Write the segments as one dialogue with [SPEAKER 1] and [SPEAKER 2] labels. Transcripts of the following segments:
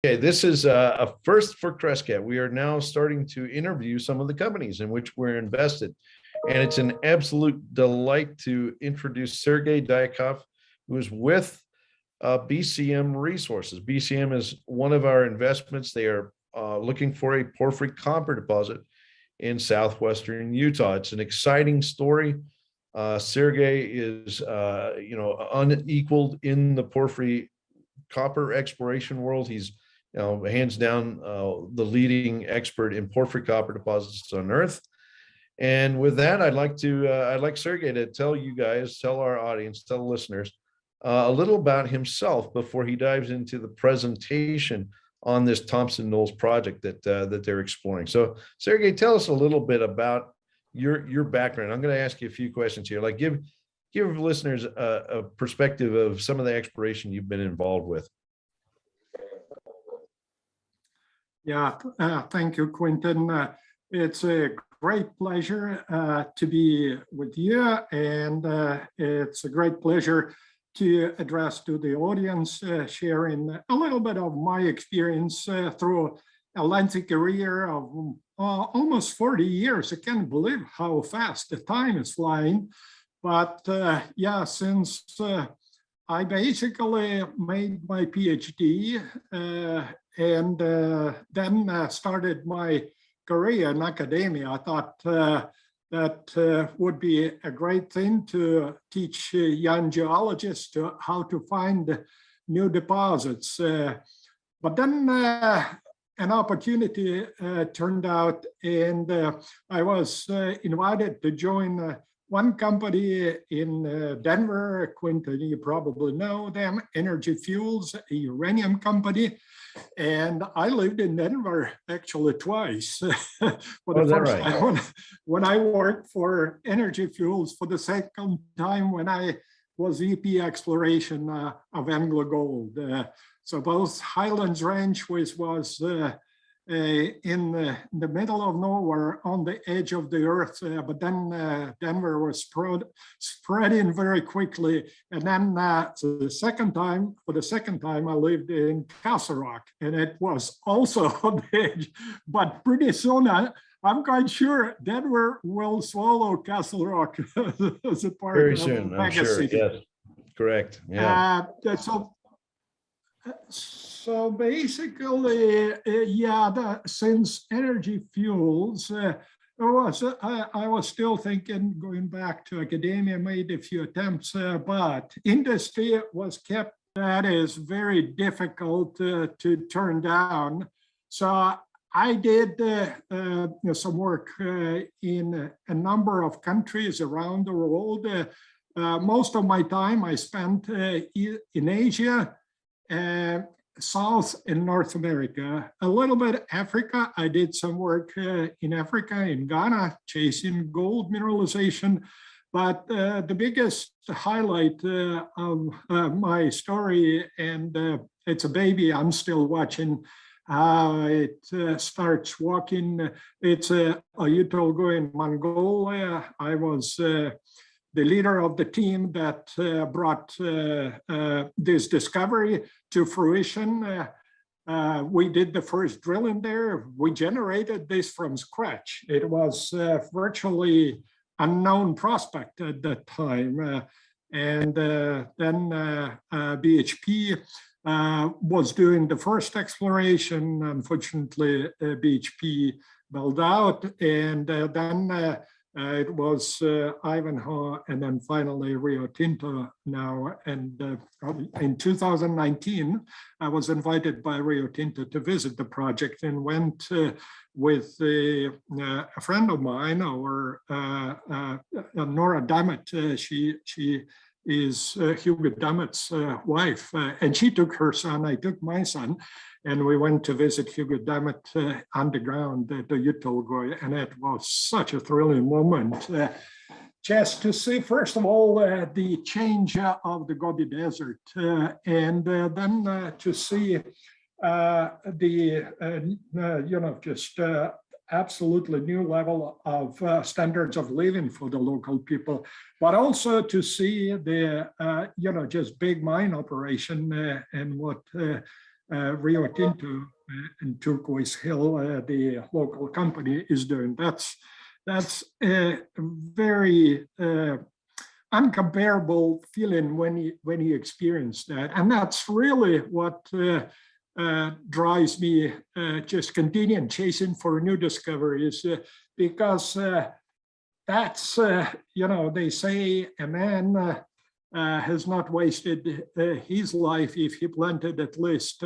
[SPEAKER 1] Okay, this is a first for Crescat. We are now starting to interview some of the companies in which we're invested. And it's an absolute delight to introduce Sergei Diakov, who is with BCM Resources. BCM is one of our investments. They are looking for a porphyry copper deposit in southwestern Utah. It's an exciting story. Sergei is, unequaled in the porphyry copper exploration world. He's hands down the leading expert in porphyry copper deposits on Earth. And with that, I'd like Sergei to tell our audience, tell the listeners a little about himself before he dives into the presentation on this Thompson Knolls project that they're exploring. So, Sergei, tell us a little bit about your background. I'm going to ask you a few questions here. Like, give listeners a perspective of some of the exploration you've been involved with.
[SPEAKER 2] Yeah, thank you, Quinton. It's a great pleasure to be with you, and it's a great pleasure to address to the audience, sharing a little bit of my experience through a lengthy career of almost 40 years. I can't believe how fast the time is flying. But yeah, since I basically made my PhD and then started my career in academia, I thought that would be a great thing to teach young geologists how to find new deposits. But then an opportunity turned out, and I was invited to join one company in Denver. Quinton, you probably know them, Energy Fuels, a uranium company. And I lived in Denver actually twice. For the first time when I worked for Energy Fuels, for the second time when I was VP exploration of Anglo Gold. So both Highlands Range, which was in the middle of nowhere on the edge of the earth, but then Denver was spreading very quickly. And then for the second time I lived in Castle Rock, and it was also on the edge. But pretty soon I'm quite sure Denver will swallow Castle Rock as a part
[SPEAKER 1] very
[SPEAKER 2] of
[SPEAKER 1] soon,
[SPEAKER 2] the
[SPEAKER 1] I'm sure. Yes, correct. Yeah.
[SPEAKER 2] So basically, since Energy Fuels, I was still thinking, going back to academia, made a few attempts, but industry was kept. That is very difficult to turn down. So I did some work in a number of countries around the world. Most of my time I spent in Asia, South and North America, a little bit Africa. I did some work in Africa, in Ghana, chasing gold mineralization. But the biggest highlight of my story, and it's a baby I'm still watching how it starts walking. It's a Utolgo in Mongolia. I was the leader of the team that brought this discovery to fruition. We did the first drilling there. We generated this from scratch. It was virtually unknown prospect at that time. And then BHP was doing the first exploration. Unfortunately, BHP bailed out, and then it was Ivanhoe, and then finally Rio Tinto now. And in 2019, I was invited by Rio Tinto to visit the project, and went with a friend of mine, or Nora Dammit. She is Hugo Dammit's wife, and she took her son, I took my son, and we went to visit Hugo Dammit underground at the Utolgo, and it was such a thrilling moment. Just to see, first of all, the change of the Gobi Desert, and then to see just absolutely new level of standards of living for the local people, but also to see the, just big mine operation and what Rio Tinto and Turquoise Hill, the local company, is doing. That's a very uncomparable feeling when you experience that, and that's really what drives me just continuing chasing for new discoveries, because that's they say a man has not wasted his life if he planted at least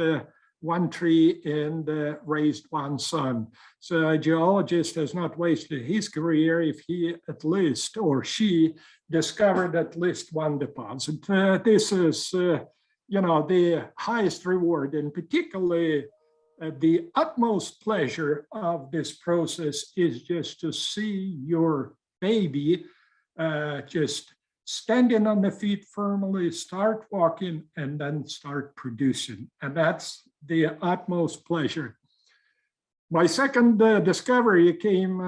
[SPEAKER 2] one tree and raised one son. So a geologist has not wasted his career if he at least, or she, discovered at least one deposit. This is, the highest reward, and particularly the utmost pleasure of this process is just to see your baby just standing on the feet firmly, start walking, and then start producing. And that's the utmost pleasure. My second discovery came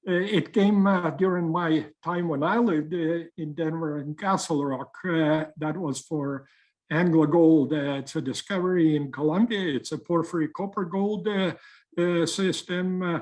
[SPEAKER 2] it came during my time when I lived in Denver and Castle Rock. That was for AngloGold. It's a discovery in Colombia. It's a porphyry copper gold system.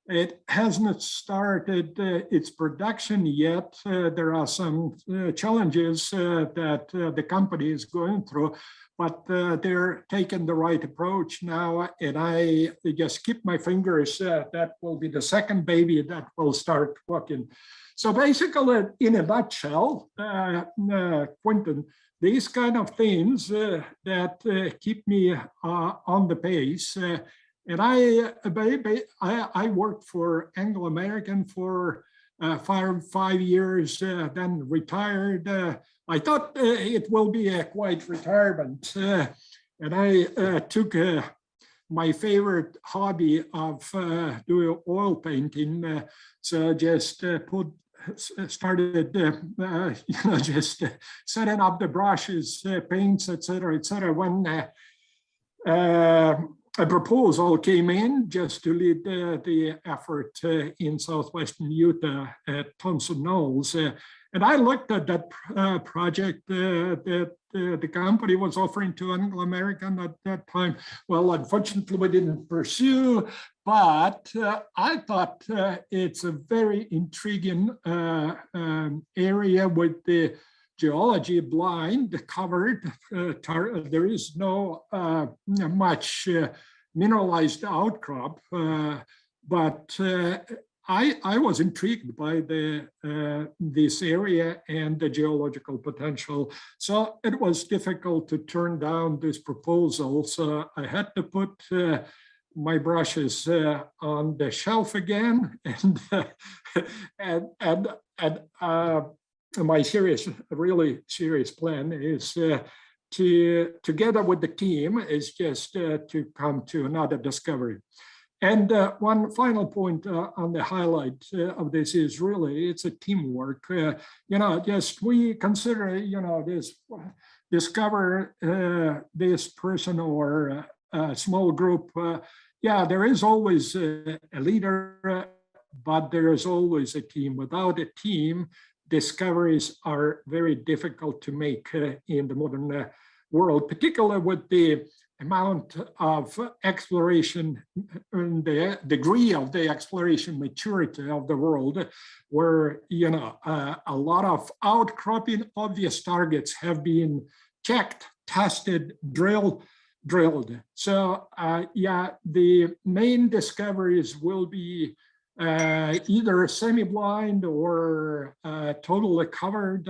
[SPEAKER 2] It hasn't started its production yet. There are some challenges that the company is going through, but they're taking the right approach now. And I just keep my fingers. That will be the second baby that will start walking. So basically, in a nutshell, Quinton, these kind of things that keep me on the pace. And I worked for Anglo American for 5 years, then retired. I thought it will be a quiet retirement. And I took my favorite hobby of doing oil painting. So just started just setting up the brushes, paints, etc., etc. When a proposal came in just to lead the effort in southwestern Utah at Thompson Knolls. And I looked at that project that the company was offering to Anglo American at that time. Well, unfortunately, we didn't pursue, but I thought it's a very intriguing area with the geology blind covered. There is no much mineralized outcrop, but I was intrigued by this area and the geological potential. So it was difficult to turn down this proposal. So I had to put my brushes on the shelf again, and my really serious plan is to, together with the team, is just to come to another discovery. And one final point on the highlight of this is really it's a teamwork. Just we consider, this discover this person or a small group. There is always a leader, but there is always a team. Without a team, discoveries are very difficult to make in the modern world, particularly with the amount of exploration and the degree of the exploration maturity of the world, where a lot of outcropping obvious targets have been checked, tested, drilled. So the main discoveries will be either semi-blind or totally covered.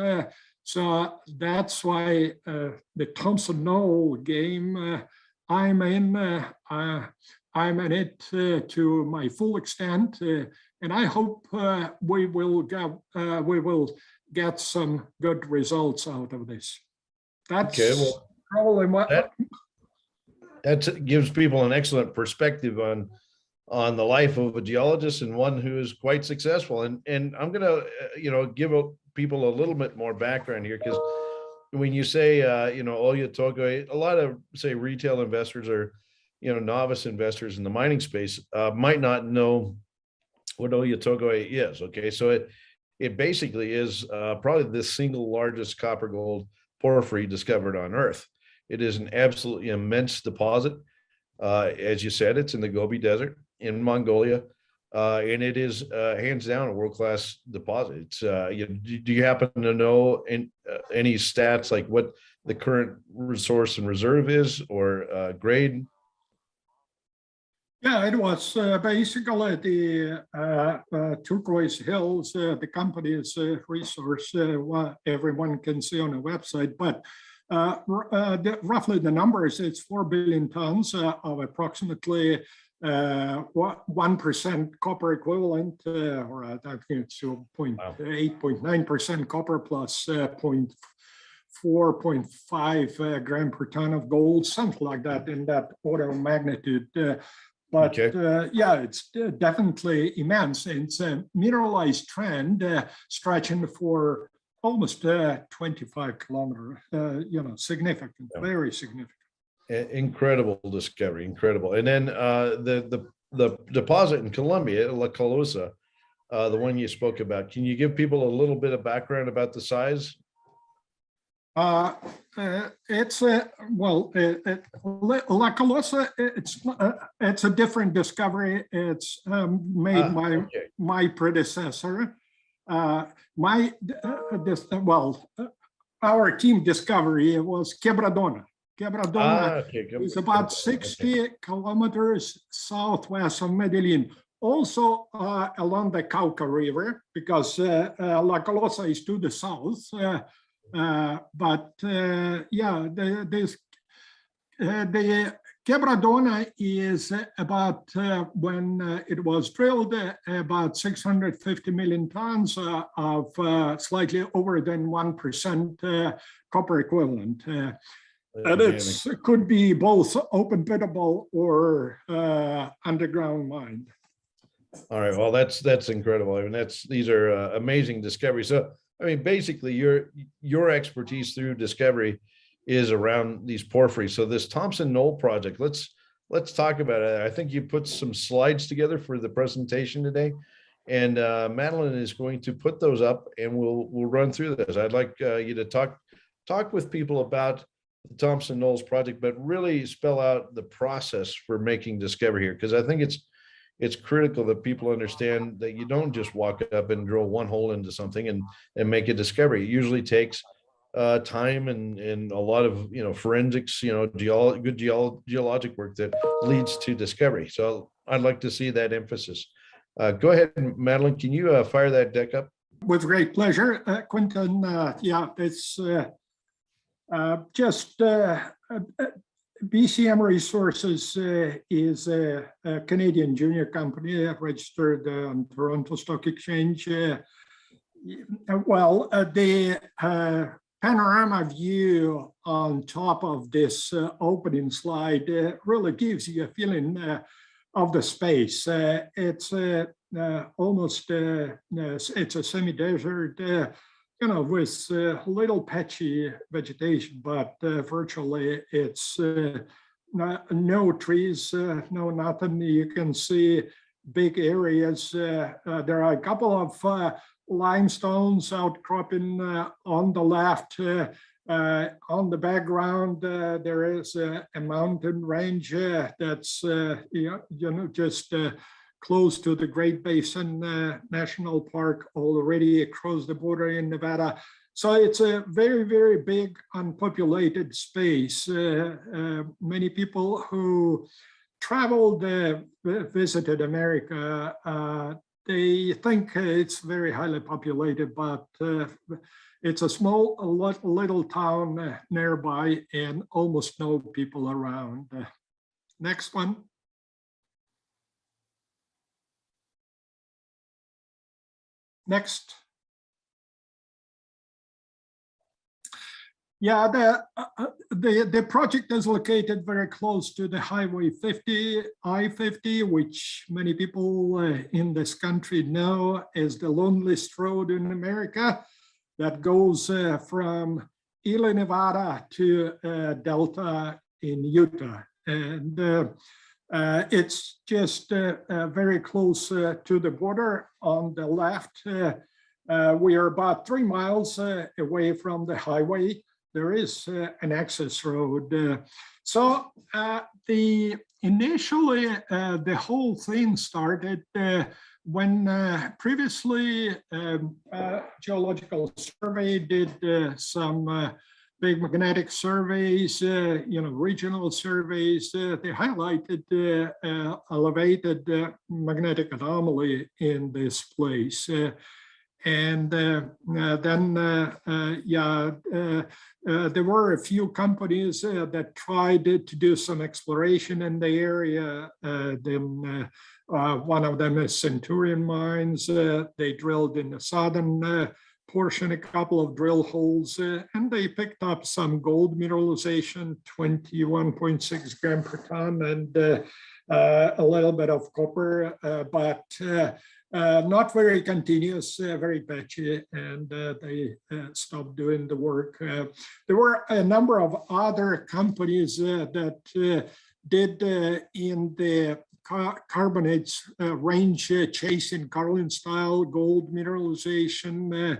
[SPEAKER 2] So that's why the Thompson Knoll game, I'm in it to my full extent, and I hope we will get some good results out of this. That's
[SPEAKER 1] okay, well,
[SPEAKER 2] probably what
[SPEAKER 1] that gives people an excellent perspective on the life of a geologist, and one who is quite successful. And I'm gonna give people a little bit more background here, because when you say Oyu Tolgoi, a lot of, say, retail investors or novice investors in the mining space might not know what Oyu Tolgoi is. Okay, so it basically is probably the single largest copper gold porphyry discovered on Earth. It is an absolutely immense deposit. As you said, it's in the Gobi Desert in Mongolia, and it is hands down a world-class deposit. Do you happen to know any stats like what the current resource and reserve is, or grade?
[SPEAKER 2] Yeah, it was basically the Turquoise Hills, the company's resource, what everyone can see on the website. But roughly the numbers, it's 4 billion tons of approximately 1% copper equivalent, or I think it's 0.8.9% copper plus 0.4.5 gram per ton of gold, something like that, in that order of magnitude. But okay. Yeah, it's definitely immense. It's a mineralized trend stretching for almost 25 kilometers, significant, very significant.
[SPEAKER 1] Incredible discovery, incredible. And then the deposit in Colombia, La Colosa, the one you spoke about, can you give people a little bit of background about the size?
[SPEAKER 2] It's La Colosa. It's a different discovery. It's made by my predecessor. Our team discovery was Quebradona. Quebradona is about 60 kilometers southwest of Medellin. Also along the Cauca River, because La Colosa is to the south. The Quebradona is about, when it was drilled, about 650 million tons of slightly over than 1% copper equivalent. And it could be both open pitable or underground mined.
[SPEAKER 1] All right, well, that's incredible. I mean, these are amazing discoveries. So, I mean, basically, your expertise through discovery is around these porphyries. So this Thompson Knoll project, let's talk about it. I think you put some slides together for the presentation today, and Madeline is going to put those up, and we'll run through this. I'd like you to talk with people about the Thompson Knolls project, but really spell out the process for making discovery here, because I think it's critical that people understand that you don't just walk up and drill one hole into something and make a discovery. It usually takes time and a lot of forensics, good geologic work that leads to discovery. So I'd like to see that emphasis. Go ahead, Madeline. Can you fire that deck up?
[SPEAKER 2] With great pleasure, Quinton. It's just BCM Resources is a Canadian junior company registered on Toronto Stock Exchange. The panorama view on top of this opening slide really gives you a feeling of the space. It's almost, it's a semi-desert, with little patchy vegetation, but virtually it's no trees, no nothing. You can see big areas. There are a couple of limestones outcropping on the left. On the background, there is a mountain range that's just close to the Great Basin National Park, already across the border in Nevada. So it's a very, very big unpopulated space. Many people who traveled, visited America, they think it's very highly populated, but it's a small, little town nearby and almost no people around. Next one. Next. Yeah, the project is located very close to the Highway 50, I-50, which many people in this country know as the loneliest road in America, that goes from Ely, Nevada to Delta in Utah. And it's just very close to the border on the left. We are about 3 miles away from the highway. there is an access road. Initially, the whole thing started when previously Geological Survey did some big magnetic surveys, regional surveys. They highlighted elevated magnetic anomaly in this place. There were a few companies that tried to do some exploration in the area. One of them is Centurion Mines. They drilled in the southern portion, a couple of drill holes, and they picked up some gold mineralization, 21.6 gram per ton, and a little bit of copper, but not very continuous, very patchy, and they stopped doing the work. There were a number of other companies that did in the carbonates range chasing Carlin style gold mineralization.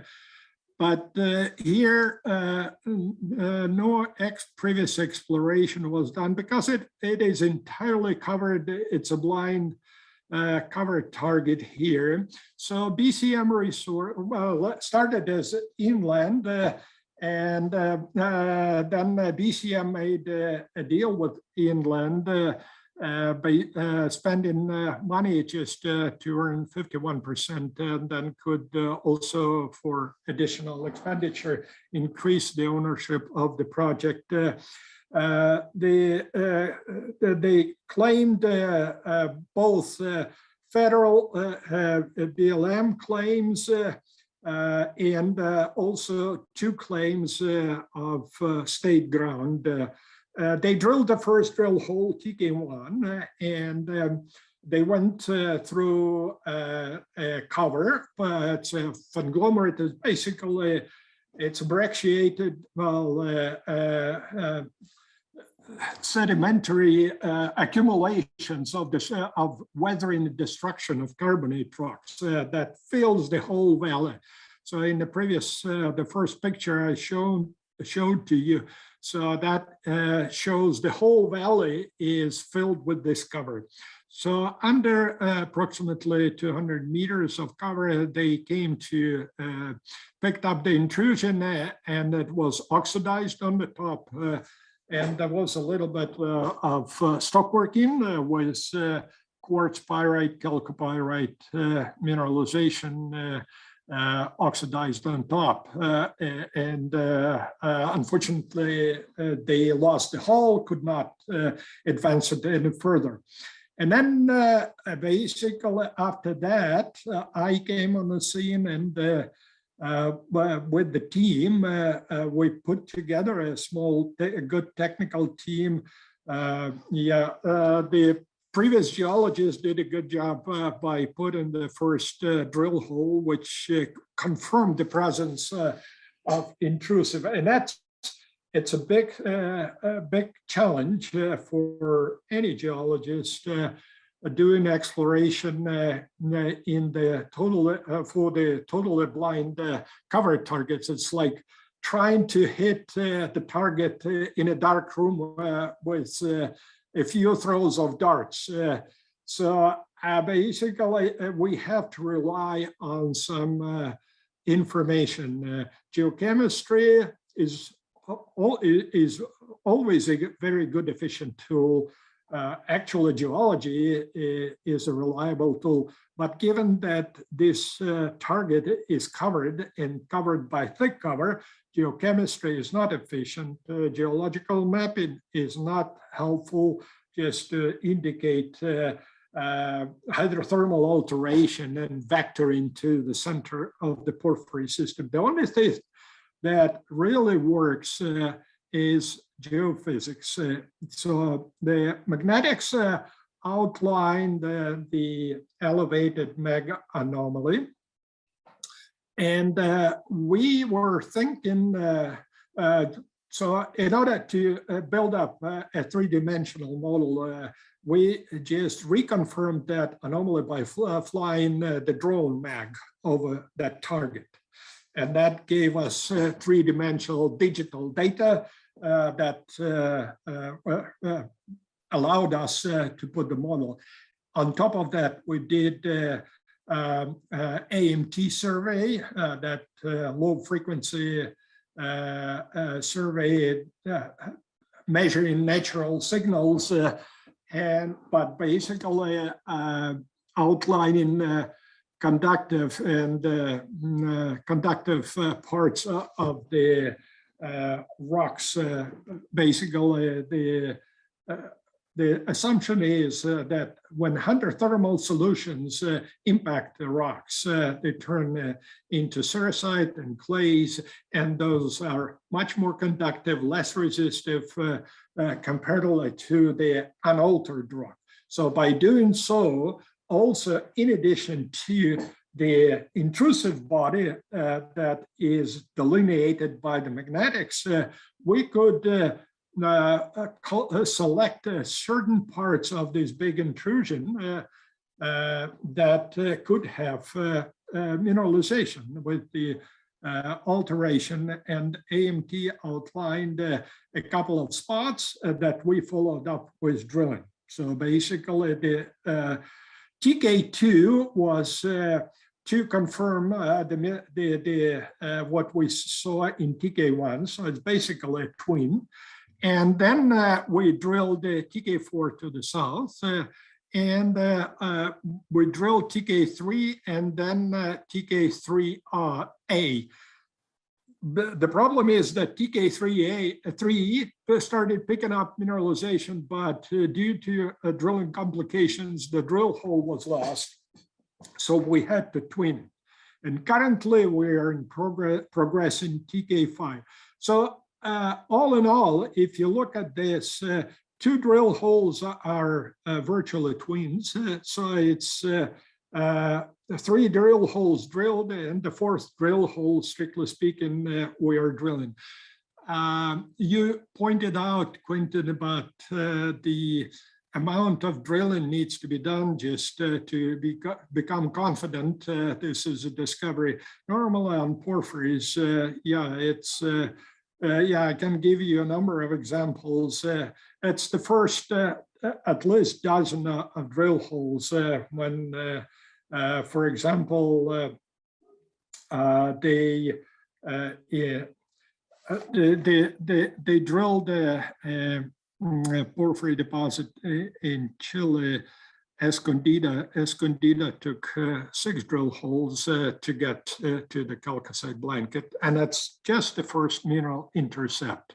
[SPEAKER 2] But here, no previous exploration was done because it is entirely covered. It's a blind covered target here. So BCM resource started as inland, and then BCM made a deal with inland by spending money just to earn 51%, and then could also, for additional expenditure, increase the ownership of the project. They claimed both federal BLM claims and also two claims of state ground. They drilled the first drill hole, TK1, and they went through a cover. It's a conglomerate. It's basically, it's brecciated, sedimentary accumulations of weathering and destruction of carbonate rocks that fills the whole valley. So in the previous, the first picture I showed to you, so that shows the whole valley is filled with this cover. So under approximately 200 meters of cover, they came to, picked up the intrusion, and it was oxidized on the top. And there was a little bit of stockworking with quartz pyrite, chalcopyrite mineralization oxidized on top. Unfortunately, they lost the hull, could not advance it any further. And then basically after that, I came on the scene, and with the team, we put together a small, good technical team. The previous geologists did a good job by putting the first drill hole, which confirmed the presence of intrusive, and it's a big challenge for any geologist doing exploration in the total for the totally blind cover targets. It's like trying to hit the target in a dark room with a few throws of darts. So basically, we have to rely on some information. Geochemistry is always a very good, efficient tool. Actually, geology is a reliable tool, but given that this target is covered and covered by thick cover, geochemistry is not efficient. Geological mapping is not helpful, just to indicate hydrothermal alteration and vector into the center of the porphyry system. The only thing that really works is geophysics. So the magnetics outline the elevated mega anomaly. And we were thinking, so in order to build up a three-dimensional model, we just reconfirmed that anomaly by flying the drone mag over that target. And that gave us three-dimensional digital data that allowed us to put the model. On top of that, we did AMT survey, that low frequency survey measuring natural signals, but basically outlining conductive and conductive parts of the rocks. Basically, the assumption is that when hydrothermal solutions impact the rocks, they turn into sericite and clays, and those are much more conductive, less resistive comparatively to the unaltered rock. So by doing so, also in addition to the intrusive body that is delineated by the magnetics, we could select certain parts of this big intrusion that could have mineralization with the alteration, and AMT outlined a couple of spots that we followed up with drilling. So basically the TK2 was to confirm what we saw in TK1, so it's basically a twin. And then we drilled TK4 to the south, and we drilled TK3 and then TK3A. The problem is that TK3 started picking up mineralization, but due to drilling complications, the drill hole was lost. So we had to twin. And currently we're in progress in TK5. So all in all, if you look at this, two drill holes are virtually twins. So it's three drill holes drilled, and the fourth drill hole, strictly speaking, we are drilling. You pointed out, Quinton, about the amount of drilling needs to be done just to become confident this is a discovery. Normally on porphyries, I can give you a number of examples. It's the first at least dozen of drill holes when, for example, they drilled a porphyry deposit in Chile. Escondida took 6 drill holes to get to the chalcocite blanket, and that's just the first mineral intercept.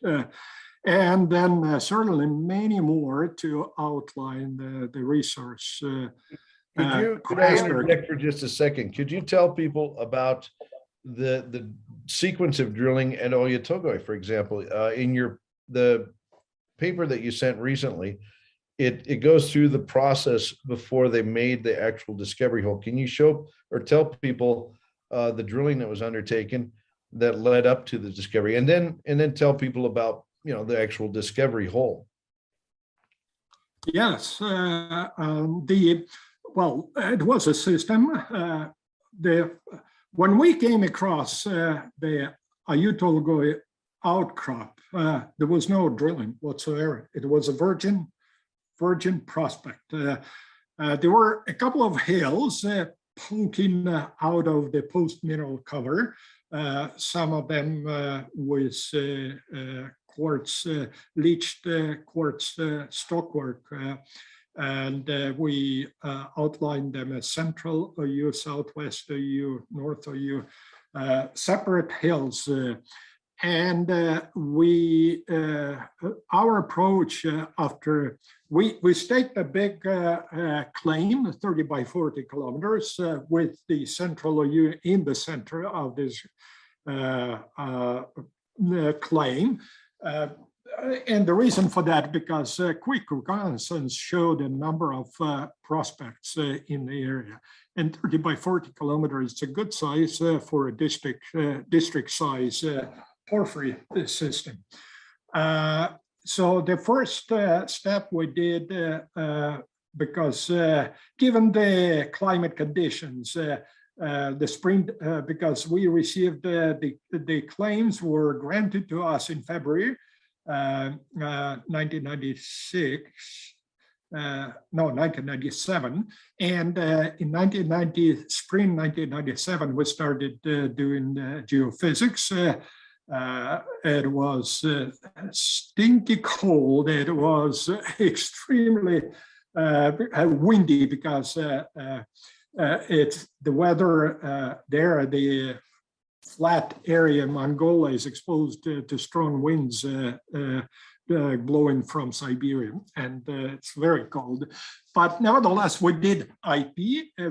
[SPEAKER 2] And then certainly many more to outline the resource.
[SPEAKER 1] Could I interject for just a second? Could you tell people about the sequence of drilling at Ollantaytambo, for example? In the paper that you sent recently, it goes through the process before they made the actual discovery hole. Can you show or tell people the drilling that was undertaken that led up to the discovery, and then tell people about the actual discovery hole?
[SPEAKER 2] Yes, well, it was a system. When we came across the Ollantaytambo outcrop, there was no drilling whatsoever. It was a virgin prospect. There were a couple of hills poking out of the post-mineral cover, some of them with quartz, leached quartz stockwork, and we outlined them as central OU, southwest OU, north OU, separate hills. And our approach after we staked a big claim, 30 by 40 kilometers, with the central OU in the center of this claim. And the reason for that, because quick reconnaissance showed a number of prospects in the area. And 30 by 40 kilometers is a good size for a district size porphyry system. So the first step we did, because given the climate conditions, the spring, because we received the claims were granted to us in February 1996. No, 1997. And in spring 1997, we started doing geophysics. It was stinky cold. It was extremely windy because it's the weather there, the flat area in Mongolia is exposed to strong winds blowing from Siberia, and it's very cold. But nevertheless, we did IP,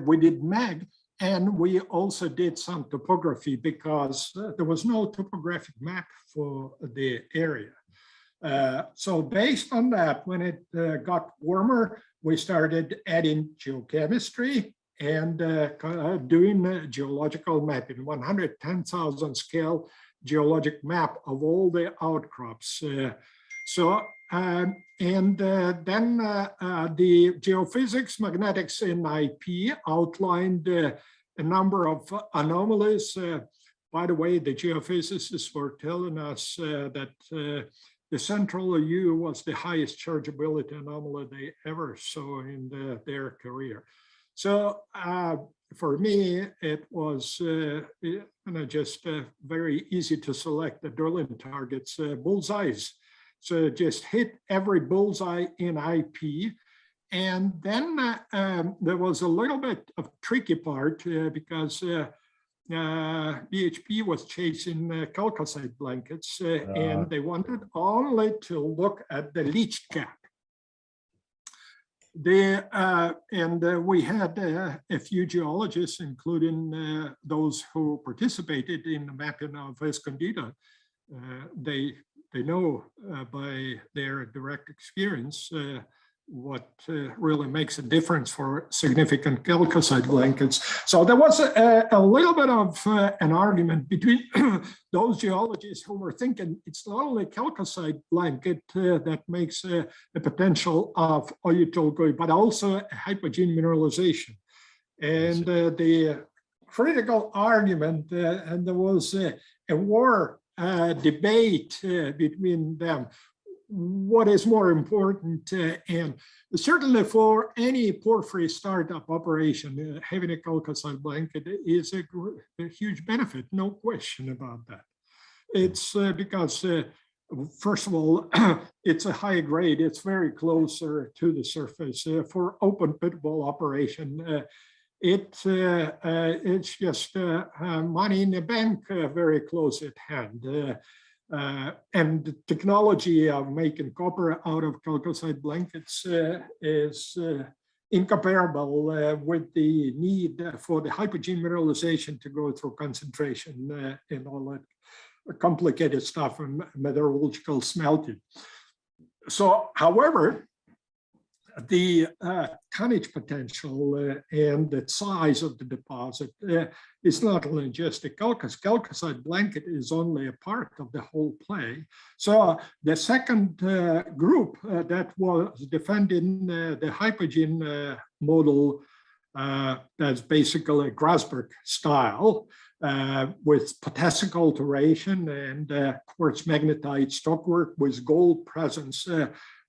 [SPEAKER 2] we did MAG, and we also did some topography because there was no topographic map for the area. So based on that, when it got warmer, we started adding geochemistry and doing geological mapping, 110,000 scale geologic map of all the outcrops. Then the geophysics, magnetics, and IP outlined a number of anomalies. By the way, the geophysicists were telling us that the central U was the highest chargeability anomaly they ever saw in their career. So for me, it was just very easy to select the drilling targets, bullseyes. So just hit every bullseye in IP. And then there was a little bit of tricky part because BHP was chasing chalcocite blankets and they wanted only to look at the leached cap. We had a few geologists, including those who participated in the mapping of Escondida. They know by their direct experience what really makes a difference for significant chalcocite blankets. So there was a little bit of an argument between those geologists who were thinking it's not only chalcocite blanket that makes a potential of Oyu-Tolgoi, but also hypogene mineralization. And the critical argument, and there was a war debate between them. What is more important, and certainly for any porphyry startup operation, having a chalcocite blanket is a huge benefit, no question about that. It's because, first of all, it's a high grade, it's very closer to the surface. For open pitable operation, it's just money in the bank, very close at hand. And the technology of making copper out of chalcocite blankets is incomparable with the need for the hypogene mineralization to go through concentration and all that complicated stuff and metallurgical smelting. So, however, the tonnage potential and the size of the deposit is not only just the chalcocite blanket is only a part of the whole play. So the second group that was defending the hypogene model, that's basically Grasberg style, with potassic alteration and quartz magnetite stockwork with gold presence.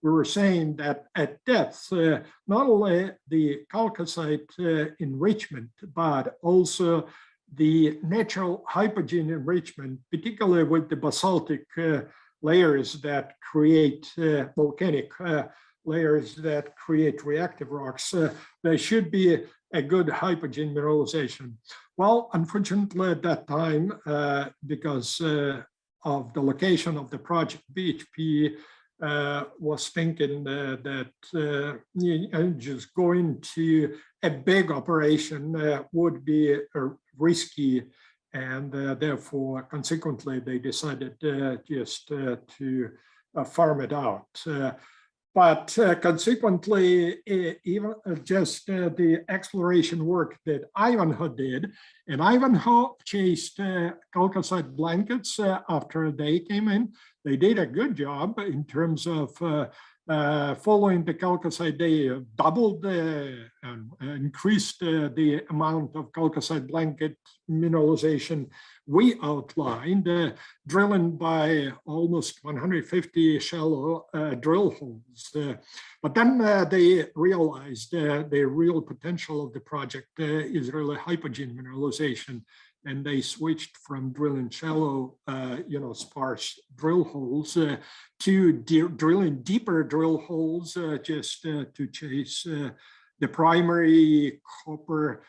[SPEAKER 2] We were saying that at depth, not only the chalcocite enrichment, but also the natural hypogene enrichment, particularly with the basaltic layers that create volcanic layers that create reactive rocks, there should be a good hypogene mineralization. Well, unfortunately at that time, because of the location of the project, BHP was thinking that just going to a big operation would be risky, and therefore, consequently, they decided just to farm it out. But consequently, even just the exploration work that Ivanhoe did, and Ivanhoe chased chalcocite blankets after they came in. They did a good job in terms of Following the chalcocite, they doubled and increased the amount of chalcocite blanket mineralization we outlined, drilling by almost 150 shallow drill holes. But then they realized the real potential of the project is really hypogene mineralization. And they switched from drilling shallow, sparse drill holes to drilling deeper drill holes just to chase the primary copper,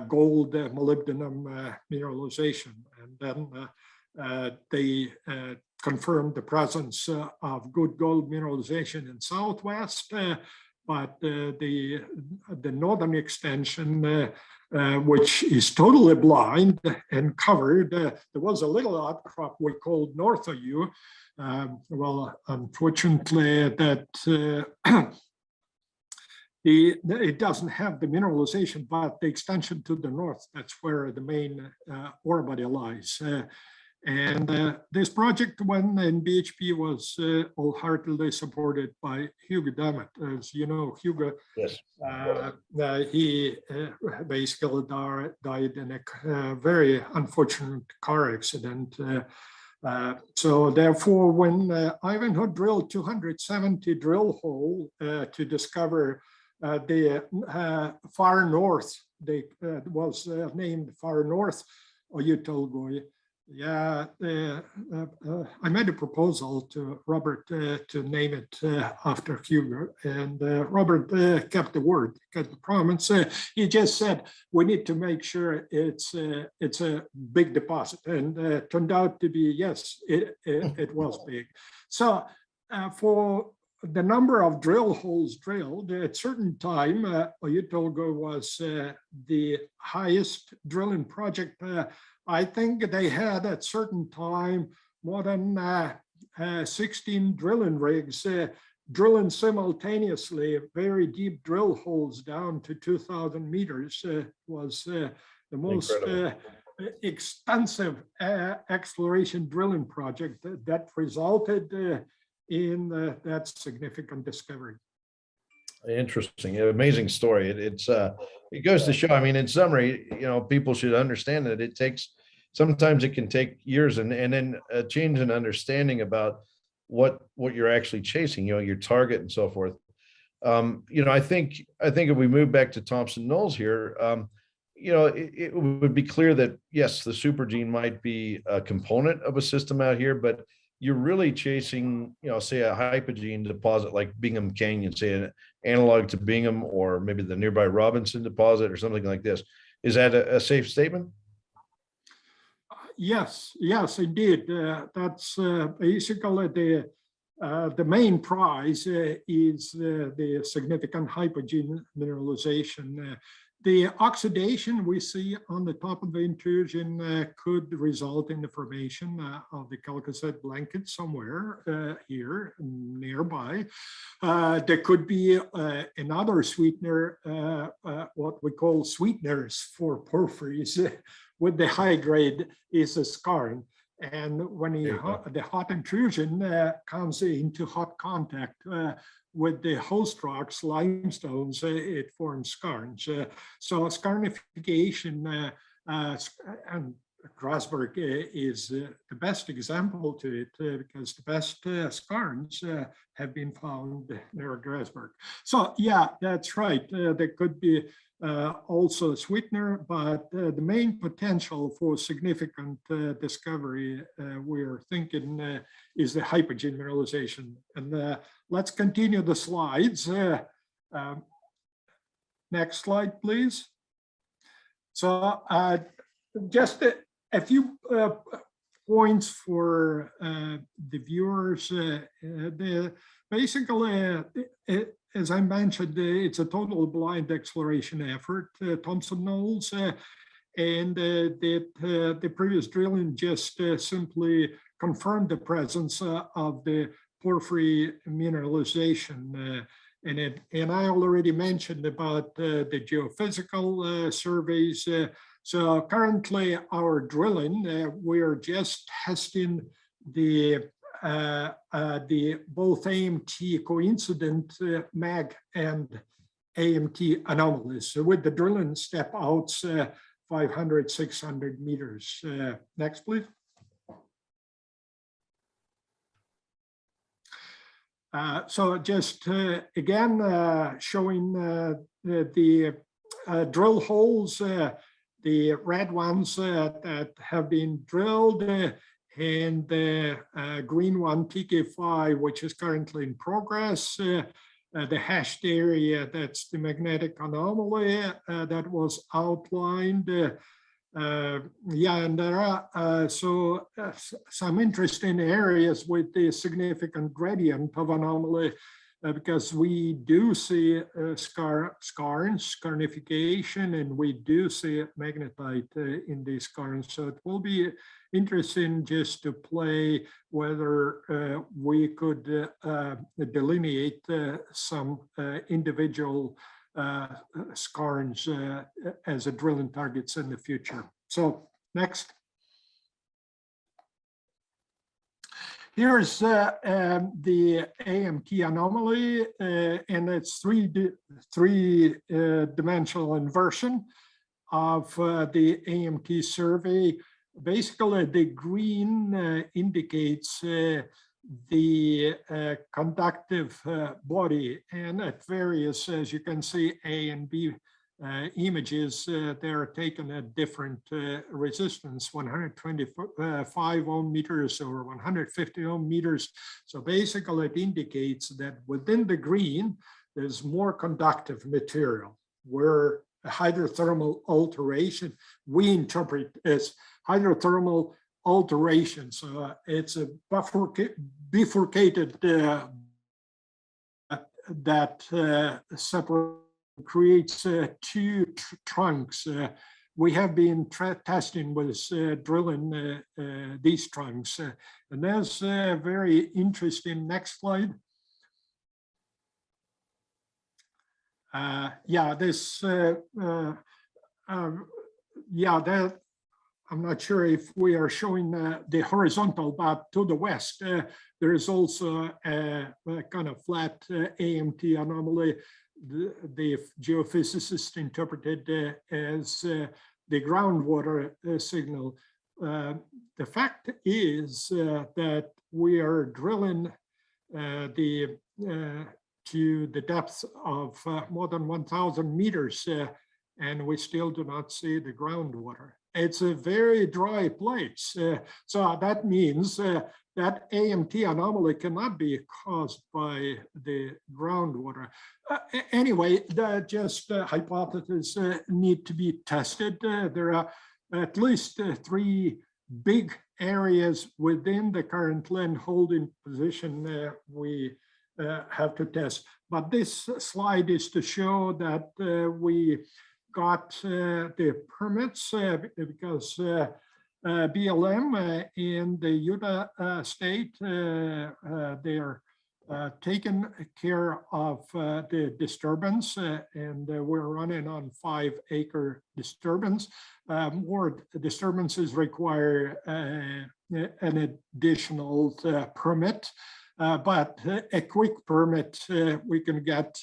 [SPEAKER 2] gold, molybdenum mineralization. And then they confirmed the presence of good gold mineralization in Southwest, but the northern extension, which is totally blind and covered. There was a little outcrop we called north of you. Well, unfortunately, that it doesn't have the mineralization, but the extension to the north, that's where the main ore body lies. And this project, when in BHP, was wholeheartedly supported by Hugo Dammit. As you know, Hugo,
[SPEAKER 1] yes,
[SPEAKER 2] he basically died in a very unfortunate car accident. So therefore, when Ivanhoe drilled 270 drill hole to discover the far north, they was named far north Oyu-Tolgoi. Yeah, I made a proposal to Robert to name it after Hugo, and Robert kept the word, kept the promise. He just said we need to make sure it's a big deposit, and turned out to be, yes, it was big. So for the number of drill holes drilled, at certain time, Oyu-Tolgoi was the highest drilling project. I think they had at certain time more than 16 drilling rigs drilling simultaneously very deep drill holes down to 2,000 meters. Was the most extensive exploration drilling project that resulted in that significant discovery.
[SPEAKER 1] Interesting, amazing story. It goes to show. I mean, in summary, people should understand that it takes. Sometimes it can take years, and then a change in understanding about what you're actually chasing. Your target and so forth. I think if we move back to Thompson Knolls here, it would be clear that yes, the supergene might be a component of a system out here, but you're really chasing, say a hypogene deposit like Bingham Canyon, say an analog to Bingham, or maybe the nearby Robinson deposit or something like this. Is that a safe statement?
[SPEAKER 2] Yes, indeed. That's basically the main prize is the significant hypogene mineralization. The oxidation we see on the top of the intrusion could result in the formation of the chalcocite blanket somewhere here nearby. There could be another sweetener, what we call sweeteners for porphyries, with the high grade is a skarn. And when the hot intrusion comes into hot contact with the host rocks, limestones, it forms skarns. So skarnification, and Grasberg is the best example to it because the best skarns have been found near Grasberg. So yeah, that's right. There could be also a sweetener, but the main potential for significant discovery we're thinking is the hypogene mineralization. And let's continue the slides. Next slide, please. So just a few points for the viewers. Basically, as I mentioned, it's a total blind exploration effort, Thompson Knolls, and the previous drilling just simply confirmed the presence of the porphyry mineralization. And I already mentioned about the geophysical surveys. So currently our drilling, we're just testing the both AMT coincident mag and AMT anomalies. So with the drilling step outs, 500, 600 meters. Next, please. So just again, showing the drill holes, the red ones that have been drilled, and the green one, TK5, which is currently in progress. The hashed area, that's the magnetic anomaly that was outlined. Yeah, and there are some interesting areas with the significant gradient of anomaly, because we do see scarnification, and we do see magnetite in these scarns. So it will be interesting just to play whether we could delineate some individual skarns as a drilling targets in the future. So next. Here's the AMT anomaly, and it's three-dimensional inversion of the AMT survey. Basically, the green indicates the conductive body, and at various, as you can see, A and B images, they're taken at different resistance, 125 ohm meters or 150 ohm meters. So basically it indicates that within the green, there's more conductive material, where hydrothermal alteration, we interpret as hydrothermal alteration. So it's a bifurcated that creates two trunks. We have been testing with drilling these trunks, and that's very interesting. Next slide. Yeah, this. Yeah, that. I'm not sure if we are showing the horizontal, but to the west, there is also a kind of flat AMT anomaly. The geophysicist interpreted as the groundwater signal. The fact is that we are drilling to the depth of more than 1,000 meters, and we still do not see the groundwater. It's a very dry place. So that means that AMT anomaly cannot be caused by the groundwater. Anyway, just hypotheses need to be tested. There are at least three big areas within the current land holding position we have to test. But this slide is to show that we got the permits because BLM in the Utah state, they are taking care of the disturbance, and we're running on 5-acre disturbance. More disturbances require an additional permit. But a quick permit we can get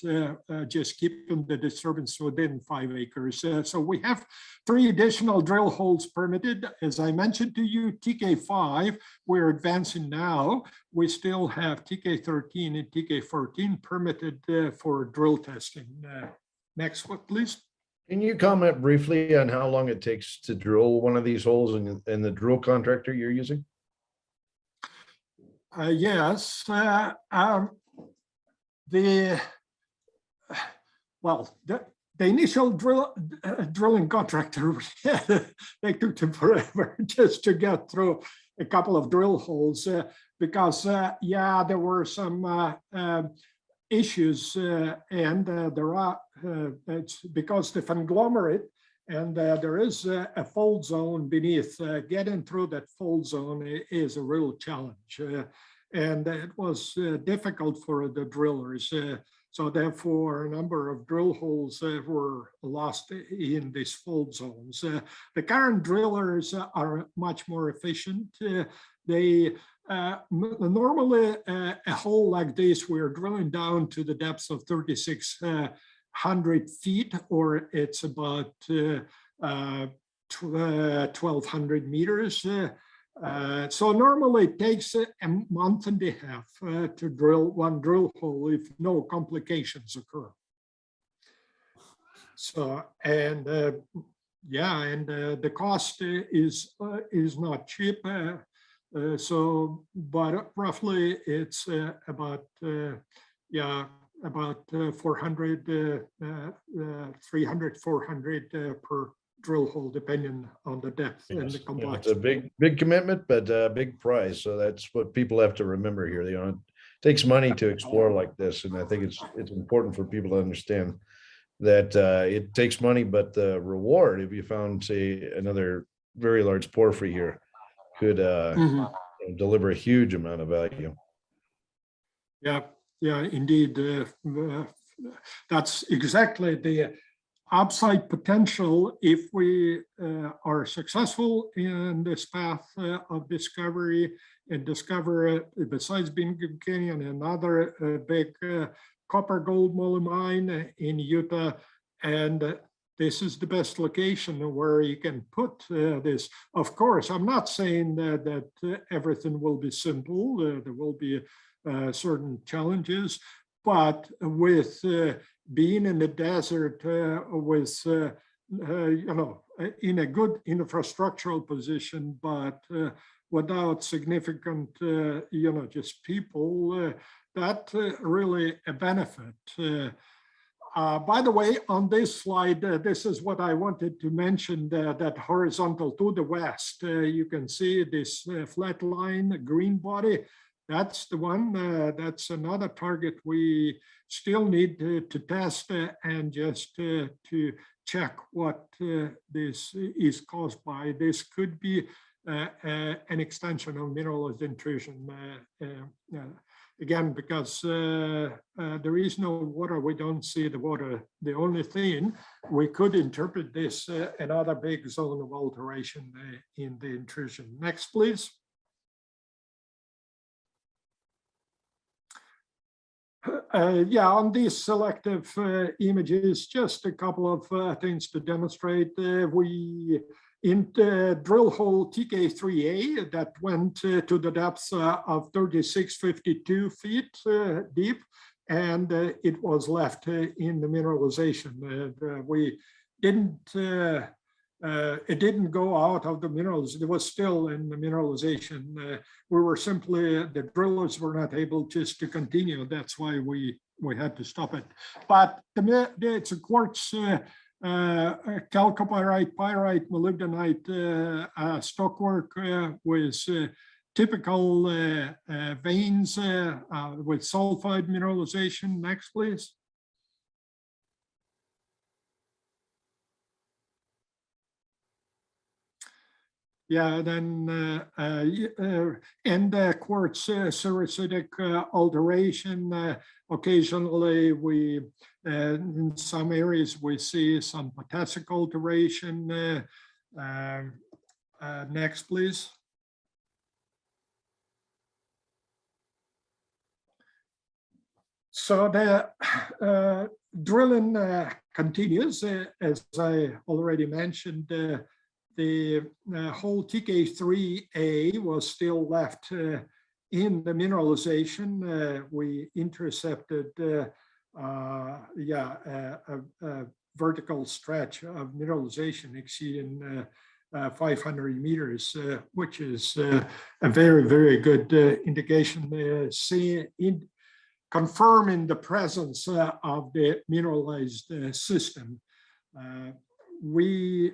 [SPEAKER 2] just keeping the disturbance within 5 acres. So we have 3 additional drill holes permitted. As I mentioned to you, TK5, we're advancing now. We still have TK13 and TK14 permitted for drill testing. Next one, please.
[SPEAKER 1] Can you comment briefly on how long it takes to drill one of these holes and the drill contractor you're using?
[SPEAKER 2] Yes, the initial drilling contractor, they took them forever just to get through a couple of drill holes because yeah, there were some issues and there are it's because the conglomerate and there is a fold zone beneath. Getting through that fold zone is a real challenge. And it was difficult for the drillers. So therefore, a number of drill holes were lost in these fold zones. The current drillers are much more efficient. They Normally, a hole like this, we're drilling down to the depths of 3,600 feet, or it's about 1,200 meters. So normally it takes a month and a half to drill one drill hole if no complications occur. So, and the cost is not cheap. But roughly it's about 400, 300, 400 per drill hole, depending on the depth and the complexity.
[SPEAKER 1] It's a big commitment, but a big price. So that's what people have to remember here. It takes money to explore like this, and I think it's important for people to understand that it takes money, but the reward, if you found, say, another very large porphyry here, could deliver a huge amount of value.
[SPEAKER 2] Yeah, indeed. That's exactly the upside potential if we are successful in this path of discovery and discover, besides Bingham Canyon, another big copper gold moly mine in Utah. And this is the best location where you can put this. Of course, I'm not saying that everything will be simple. There will be certain challenges, but with being in the desert with, in a good infrastructural position, but without significant, just people, that really a benefit. By the way, on this slide, this is what I wanted to mention, that horizontal to the west. You can see this flat line, green body. That's the one, that's another target we still need to test and just to check what this is caused by. This could be an extension of mineralized intrusion. Again, because there is no water, we don't see the water. The only thing, we could interpret this another big zone of alteration in the intrusion. Next, please. On these selective images, just a couple of things to demonstrate. We in the drill hole TK3A that went to the depth of 3652 feet deep, and it was left in the mineralization. We didn't, it didn't go out of the minerals. It was still in the mineralization. We were simply, the drillers were not able just to continue. That's why we had to stop it. But it's a quartz chalcopyrite, pyrite, molybdenite stockwork with typical veins with sulfide mineralization. Next, please. Then quartz sericitic alteration. Occasionally, we in some areas we see some potassic alteration. Next, please. So the drilling continues, as I already mentioned. The whole TK3A was still left in the mineralization. We intercepted a vertical stretch of mineralization exceeding 500 meters, which is a very, very good indication, confirming the presence of the mineralized system. We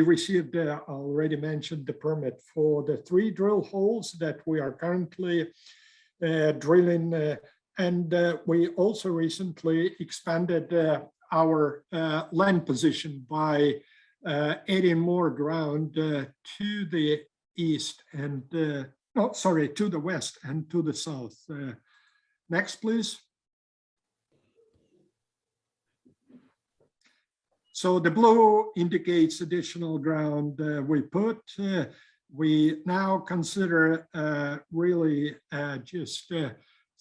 [SPEAKER 2] received, already mentioned, the permit for the 3 drill holes that we are currently drilling. And we also recently expanded our land position by adding more ground to the east and, to the west and to the south. Next, please. So the blue indicates additional ground we put. we now consider really just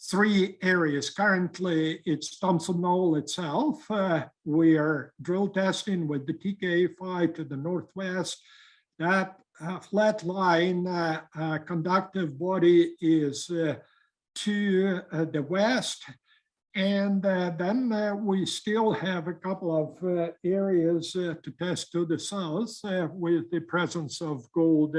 [SPEAKER 2] 3 areas. Currently, it's Thompson Knoll itself. We are drill testing with the TK5 to the northwest. That flat line conductive body is to the west. And then we still have a couple of areas to test to the south with the presence of gold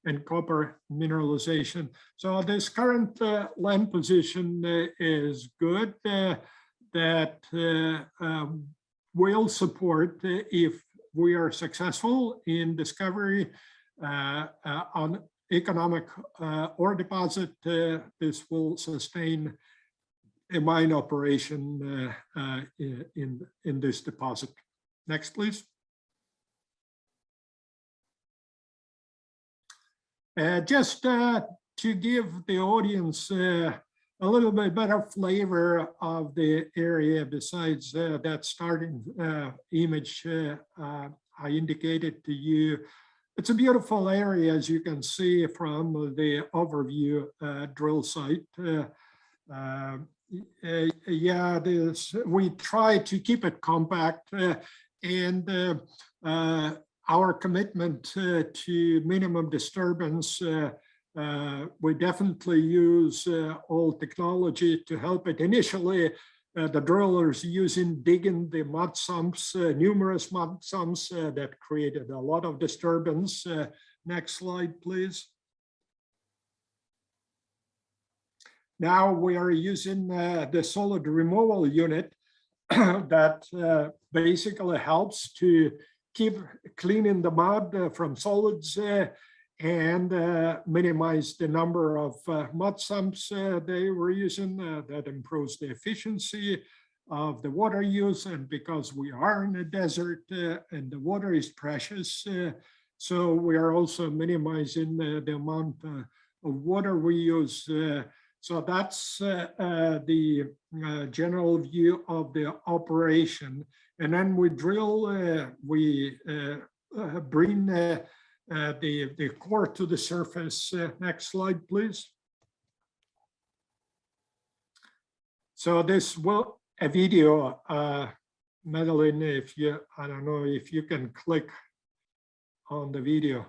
[SPEAKER 2] and copper mineralization. So this current land position is good, that will support, if we are successful in discovery on economic ore deposit, this will sustain a mine operation in this deposit. Next, please. Just to give the audience a little bit better flavor of the area, besides that starting image I indicated to you. It's a beautiful area, as you can see from the overview drill site. Yeah, we try to keep it compact, and our commitment to minimum disturbance, we definitely use all technology to help it. Initially, the drillers digging the mud sumps, numerous mud sumps that created a lot of disturbance. Next slide, please. Now we are using the solid removal unit that basically helps to keep cleaning the mud from solids and minimize the number of mud sumps they were using. That improves the efficiency of the water use, and because we are in a desert and the water is precious, so we are also minimizing the amount of water we use. So that's the general view of the operation. And then we drill, we bring the core to the surface. Next slide, please. So this will a video, Madeline, if you, I don't know if you can click on the video.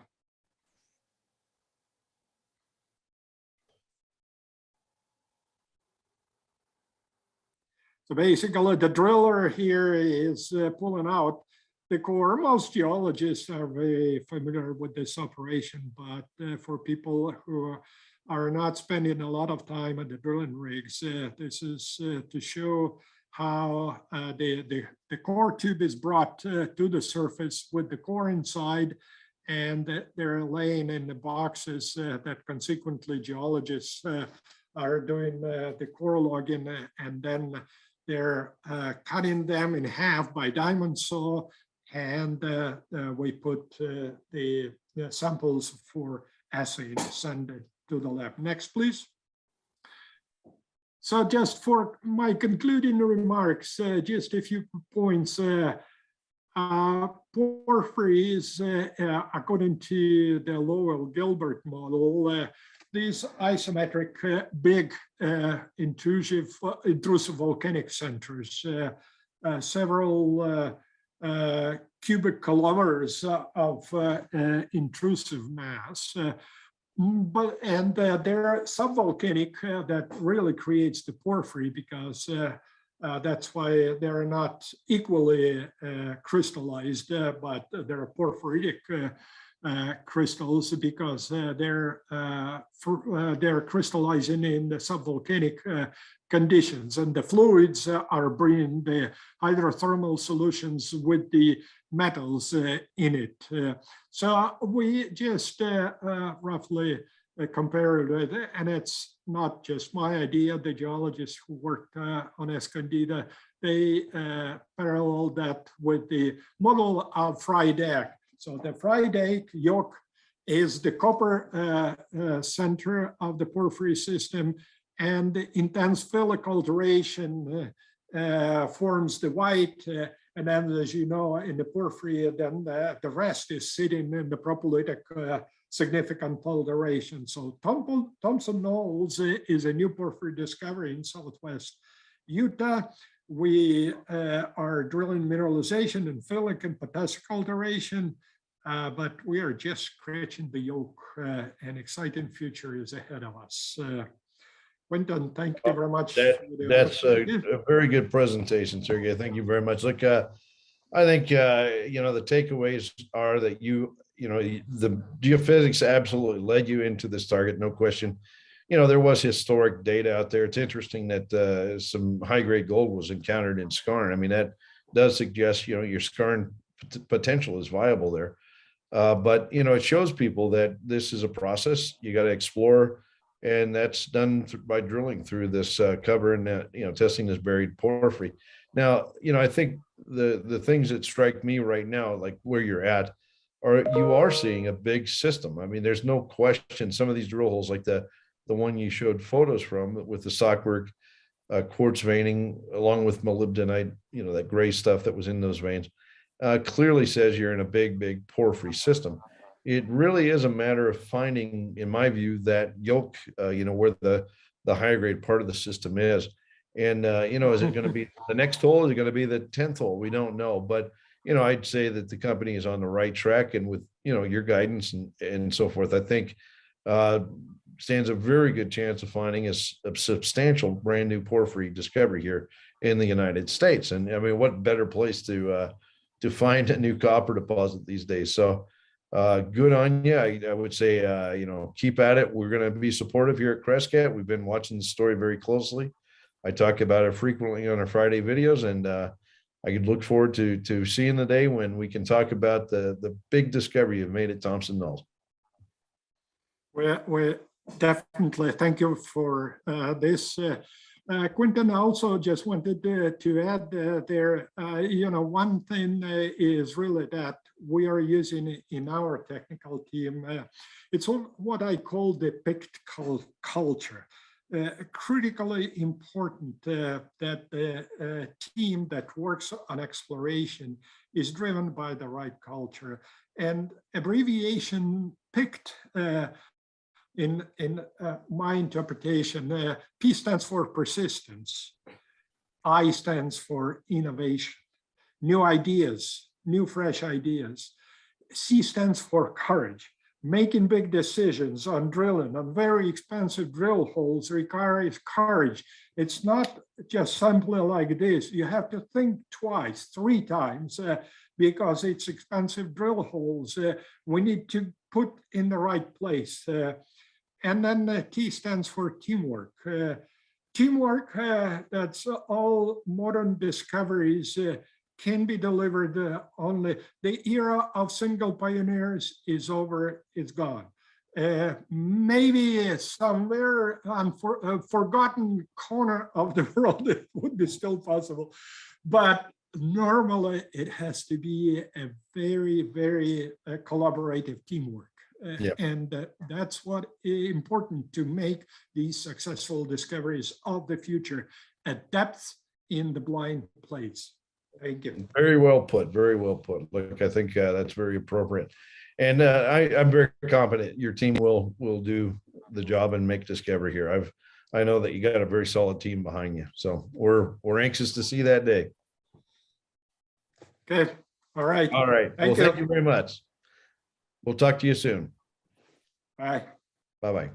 [SPEAKER 2] So basically, the driller here is pulling out the core. Most geologists are very familiar with this operation, but for people who are not spending a lot of time at the drilling rigs, this is to show how the core tube is brought to the surface with the core inside, and they're laying in the boxes that consequently geologists are doing the core logging, and then they're cutting them in half by diamond saw, and we put the samples for assay send to the lab. Next, please. So just for my concluding remarks, just a few points. Porphyries, according to the Lowell-Gilbert model, these isometric big intrusive volcanic centers, several cubic kilometers of intrusive mass. And they're subvolcanic, that really creates the porphyry, because that's why they're not equally crystallized, but they're porphyritic crystals, because they're crystallizing in the subvolcanic conditions, and the fluids are bringing the hydrothermal solutions with the metals in it. So we just roughly compared it, and it's not just my idea. The geologists who worked on Escondida, they paralleled that with the model of Freydeck. So the Freydeck yoke is the copper center of the porphyry system, and the intense phyllic alteration forms the white. And then, as you know, in the porphyry, then the rest is sitting in the propylitic significant alteration. So Thompson Knolls is a new porphyry discovery in southwest Utah. We are drilling mineralization and phyllic and potassic alteration, but we are just scratching the yolk. An exciting future is ahead of us. Quinton, thank you very much.
[SPEAKER 1] That's a very good presentation, Sergey. Thank you very much. Look, I think the takeaways are that the geophysics absolutely led you into this target, no question. There was historic data out there. It's interesting that some high-grade gold was encountered in skarn. I mean, that does suggest your skarn potential is viable there. But it shows people that this is a process. You got to explore, and that's done by drilling through this cover and testing this buried porphyry. Now, I think the things that strike me right now, like where you're at, you are seeing a big system. I mean, there's no question. Some of these drill holes, like the one you showed photos from with the stockwork quartz veining, along with molybdenite, that gray stuff that was in those veins, clearly says you're in a big porphyry system. It really is a matter of finding, in my view, that yolk, where the higher grade part of the system is. And, is it going to be the next hole? Is it going to be the 10th hole? We don't know. But, I'd say that the company is on the right track, and with, your guidance and so forth, I think stands a very good chance of finding a substantial brand new porphyry discovery here in the United States. And I mean, what better place to find a new copper deposit these days? So good on you. I would say, keep at it. We're going to be supportive here at Crescat. We've been watching the story very closely. I talk about it frequently on our Friday videos, and I could look forward to seeing the day when we can talk about the big discovery you've made at Thompson Knolls.
[SPEAKER 2] We definitely thank you for this. Quinton, also just wanted to add there, one thing is really that we are using in our technical team. It's what I call the picked culture. Critically important that the team that works on exploration is driven by the right culture. And abbreviation picked in my interpretation, P stands for persistence, I stands for innovation, new ideas, new fresh ideas. C stands for courage. Making big decisions on drilling, on very expensive drill holes requires courage. It's not just simply like this. You have to think twice, 3 times, because it's expensive drill holes. We need to put in the right place. And then T stands for teamwork. Teamwork, that's all modern discoveries can be delivered only. The era of single pioneers is over, it's gone. Maybe somewhere on a forgotten corner of the world, it would be still possible. But normally it has to be a very collaborative teamwork.
[SPEAKER 1] Yep.
[SPEAKER 2] And that's what is important to make these successful discoveries of the future at depth in the blind place. Thank you.
[SPEAKER 1] Very well put. Very well put. Look, I think that's very appropriate. And I'm very confident your team will do the job and make discovery here. I know that you got a very solid team behind you. So we're anxious to see that day.
[SPEAKER 2] Okay. All right.
[SPEAKER 1] All right. Thank you very much. We'll talk to you soon.
[SPEAKER 2] Bye.
[SPEAKER 1] Bye-bye.